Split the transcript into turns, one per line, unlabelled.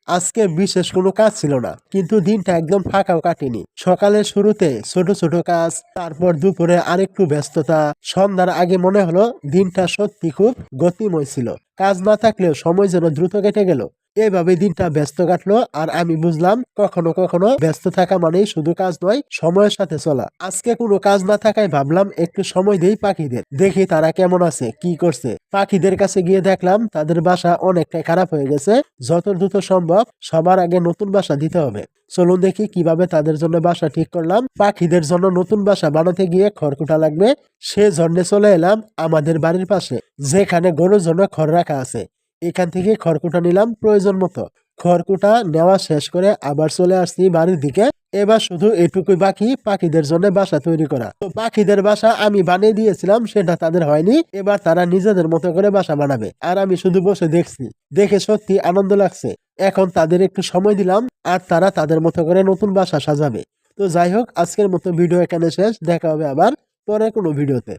আজকে বিশেষ কোনো কাজ ছিল না, কিন্তু দিনটা একদম ফাঁকাও কাটেনি। সকালের শুরুতে ছোট ছোট কাজ, তারপর দুপুরে আরেকটু ব্যস্ততা, সন্ধ্যার আগে মনে হলো দিনটা সত্যি খুব গতিময় ছিল। কাজ না থাকলেও সময় যেন দ্রুত কেটে গেল। এভাবে দিনটা ব্যস্ত কাটলো, আর আমি বুঝলাম কখনো কখনো ব্যস্ত থাকা মানেই শুধু কাজ নয়, সময়ের সাথে চলা। আজকে কোনো কাজ না থাকায় ভাবলাম একটু সময় দেই পাখিদের, দেখি তারা কেমন আছে, কি করছে। পাখিদের কাছে গিয়ে দেখলাম তাদের বাসা অনেকটাই খারাপ হয়ে গেছে। যত দ্রুত সম্ভব সবার আগে নতুন বাসা দিতে হবে। চলুন দেখি কিভাবে তাদের জন্য বাসা ঠিক করলাম। পাখিদের জন্য নতুন বাসা বানাতে গিয়ে খড়কুটা লাগবে, সে জন্যে চলে এলাম আমাদের বাড়ির পাশে, যেখানে গরুর জন্য খড় রাখা আছে। এখান থেকে খড়কুটা নিলাম প্রয়োজন মতো। খড়কুটা নেওয়া শেষ করে আবার চলে আসছি বাড়ির দিকে। এবার শুধু এটুকুই বাকি, পাখিদের জন্য বাসা তৈরি করা। তো পাখিদের বাসা আমি বানিয়ে দিয়েছিলাম, সেটা তাদের হয়নি। এবার তারা নিজেদের মতো করে বাসা বানাবে, আর আমি শুধু বসে দেখছি। দেখে সত্যি আনন্দ লাগছে। এখন তাদের একটু সময় দিলাম, আর তারা তাদের মতো করে নতুন বাসা সাজাবে। তো যাই হোক, আজকের মতো ভিডিও এখানে শেষ। দেখা হবে আবার পরে কোনো ভিডিওতে।